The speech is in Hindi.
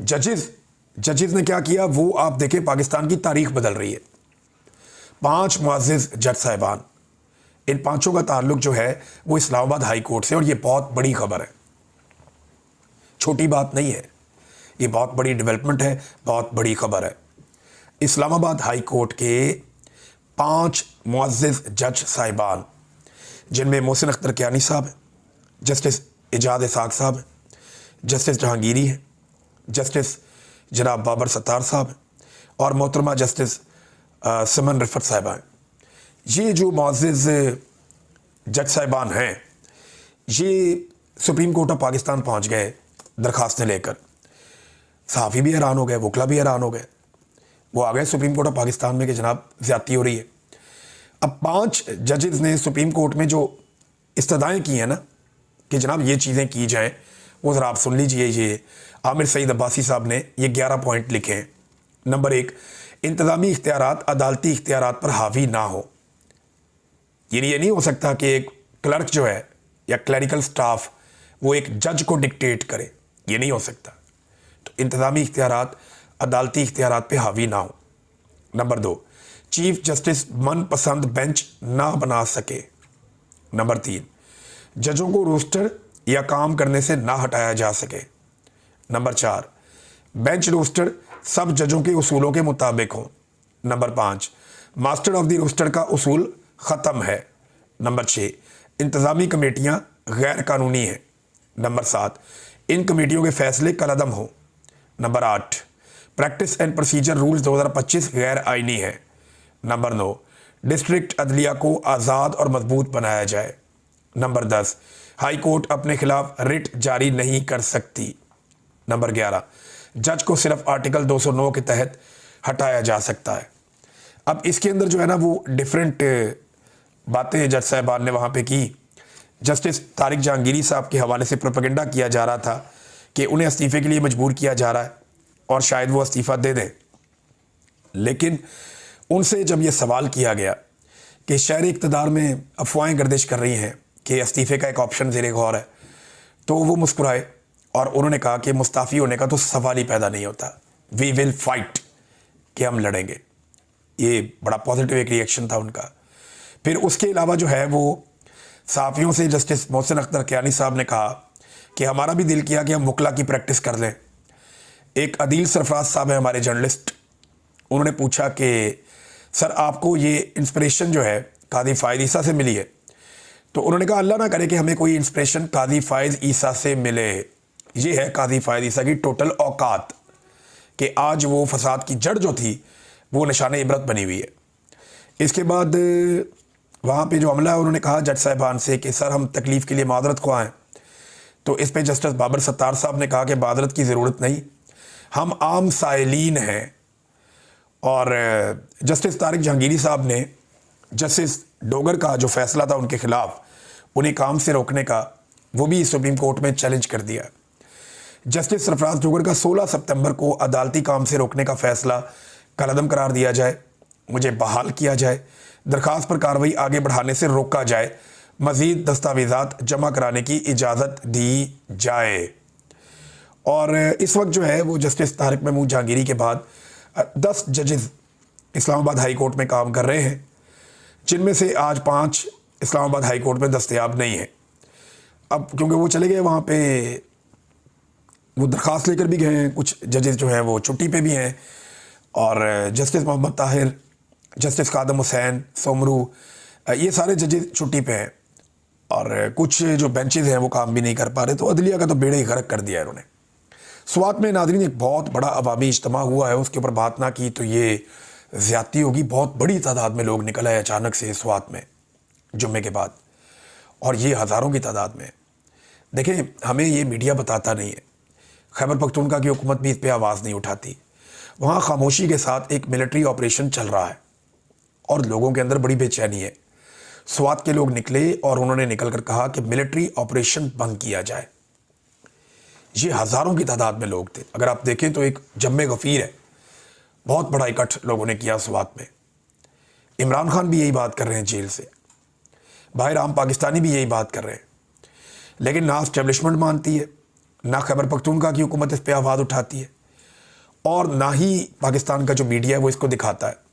जजेस जजेस ने क्या किया वो आप देखें, पाकिस्तान की तारीख बदल रही है। 5 मुअज़्ज़िज़ जज साहिबान, इन पांचों का ताल्लुक जो है वो इस्लामाबाद हाई कोर्ट से, और ये बहुत बड़ी खबर है, छोटी बात नहीं है, ये बहुत बड़ी डेवलपमेंट है, बहुत बड़ी खबर है। इस्लामाबाद हाई कोर्ट के 5 मुअज़्ज़िज़ जज साहिबान, जिनमें मोहसिन अख्तर कियानी साहब हैं, जस्टिस इजाद इसाक साहब हैं, जस्टिस जहांगीरी हैं, जस्टिस जनाब बाबर सत्तार साहब हैं, और मोहतरमा जस्टिस सिमन रिफत साहिबा हैं। ये जो मुअज़्ज़िज़ जज साहिबान हैं, ये सुप्रीम कोर्ट ऑफ पाकिस्तान पहुंच गए दरखास्तें लेकर। सहाफ़ी भी हैरान हो गए, वकला भी हैरान हो गए। वो आ गए सुप्रीम कोर्ट ऑफ पाकिस्तान में कि जनाब ज़्यादती हो रही है। अब 5 जजेस ने सुप्रीम कोर्ट में जो इस्तदाएँ की हैं ना कि जनाब ये चीज़ें की जाएँ, वो ज़रा आप सुन लीजिए। ये आमिर सईद अब्बासी साहब ने ये 11 पॉइंट लिखे हैं। नंबर 1, इंतज़ामी इख्तियारात अदालती इख्तियारात पर हावी ना हो। ये नहीं हो सकता कि एक क्लर्क जो है या क्लरिकल स्टाफ वो एक जज को डिक्टेट करे, ये नहीं हो सकता। तो इंतज़ामी इख्तियारात अदालती इख्तियारात पे हावी ना हो। नंबर 2, चीफ जस्टिस मनपसंद बेंच ना बना सके। नंबर 3, जजों को रोस्टर या काम करने से ना हटाया जा सके। नंबर 4, बेंच रोस्टर सब जजों के उसूलों के मुताबिक हो। Number 5, master of the roster का उसूल ख़त्म है। नंबर 6, इंतज़ामी कमेटियाँ गैर कानूनी हैं। नंबर 7, इन कमेटियों के फैसले कलअदम हो। Number 8, practice and procedure rules 2025 गैर आइनी है। नंबर 9, डिस्ट्रिक्ट अदलिया को आज़ाद और मजबूत बनाया जाए। नंबर 10, हाई कोर्ट अपने खिलाफ रिट जारी नहीं कर सकती। नंबर 11, जज को सिर्फ आर्टिकल 209 के तहत हटाया जा सकता है। अब इसके अंदर जो है ना वो डिफरेंट बातें जज साहबान ने वहाँ पे की। जस्टिस तारिक जहांगीरी साहब के हवाले से प्रोपेगेंडा किया जा रहा था कि उन्हें इस्तीफ़े के लिए मजबूर किया जा रहा है और शायद वो इस्तीफ़ा दे दें। लेकिन उनसे जब ये सवाल किया गया कि शहर इक़्तिदार में अफवाहें गर्दिश कर रही हैं कि इस्तीफ़े का एक ऑप्शन ज़ेरे गौर है, तो वो मुस्कुराए और उन्होंने कहा कि मुस्ताफ़ी होने का तो सवाल ही पैदा नहीं होता, वी विल फाइट, कि हम लड़ेंगे। ये बड़ा पॉजिटिव एक रिएक्शन था उनका। फिर उसके अलावा जो है वो सहाफ़ियों से जस्टिस मोहसिन अख्तर कियानी साहब ने कहा कि हमारा भी दिल किया कि हम वकला की प्रैक्टिस कर लें। एक अदील सरफराज साहब है हमारे जर्नलिस्ट, उन्होंने पूछा कि सर आपको ये इंस्पिरेशन जो है कादी फ़ायज़ ईसा से मिली है? तो उन्होंने कहा अल्लाह ना करे कि हमें कोई इंस्पिरेशन कादी फ़ायज़ ईसा से मिले। ये है कादी फ़ायज़ ईसा की टोटल औकात कि आज वो फसाद की जड़ जो थी वो निशान इबरत बनी हुई है। इसके बाद वहाँ पे जो अमला है उन्होंने कहा जज साहिबान से कि सर हम तकलीफ़ के लिए मादरत ख्वाह हैं। तो इस पे जस्टिस बाबर सत्तार साहब ने कहा कि मादरत की ज़रूरत नहीं, हम आम साइलीन हैं। और जस्टिस तारिक जहांगीरी साहब ने जस्टिस डोगर का जो फैसला था उनके ख़िलाफ़ उन्हें काम से रोकने का, वो भी सुप्रीम कोर्ट में चैलेंज कर दिया। जस्टिस सरफराज डोगर का 16 सितंबर को अदालती काम से रोकने का फ़ैसला कलअदम करार दिया जाए, मुझे बहाल किया जाए, दरख्वास्त पर कार्रवाई आगे बढ़ाने से रोका जाए, मज़ीद दस्तावेज़ात जमा कराने की इजाज़त दी जाए। और इस वक्त जो है वो जस्टिस तारिक महमूद जहांगीरी के बाद 10 जजेस इस्लामाबाद हाई कोर्ट में काम कर रहे हैं, जिनमें से आज 5 इस्लामाबाद हाई कोर्ट में दस्तयाब नहीं है। अब क्योंकि वो चले गए वहाँ पे, वो दरख्वास्त लेकर भी गए हैं, कुछ जजेस जो हैं वो छुट्टी पे भी हैं, और जस्टिस मोहम्मद ताहिर, जस्टिस कादम हुसैन, सोमरू, ये सारे जजेस छुट्टी पे हैं, और कुछ जो बेंचेस हैं वो काम भी नहीं कर पा रहे। तो अदलिया का तो बेड़ा ही गर्क कर दिया है इन्होंने। स्वात में नाज़रीन एक बहुत बड़ा अवामी इज्तिमा हुआ है, उसके ऊपर बात ना की तो ये ज़्यादती होगी। बहुत बड़ी तादाद में लोग निकल आए अचानक से स्वात में जुम्मे के बाद, और ये हज़ारों की तादाद में। देखें, हमें ये मीडिया बताता नहीं है, खैबर पख्तूनख्वा की हुकूमत भी इस पर आवाज़ नहीं उठाती। वहाँ खामोशी के साथ एक मिलिट्री ऑपरेशन चल रहा है और लोगों के अंदर बड़ी बेचैनी है। स्वात के लोग निकले और उन्होंने निकल कर कहा कि मिलिट्री ऑपरेशन बंद किया जाए। ये हज़ारों की तादाद में लोग थे। अगर आप देखें तो एक जम्मे गफ़ीर है, बहुत बड़ा इकट्ठ लोगों ने किया स्वात में। इमरान खान भी यही बात कर रहे हैं जेल से, बाहर आम पाकिस्तानी भी यही बात कर रहे हैं, लेकिन ना इस्टेब्लिशमेंट मानती है, ना खैबर पख्तूनख्वा की हुकूमत इस पर आवाज़ उठाती है। और ना ही पाकिस्तान का जो मीडिया है वो इसको दिखाता है।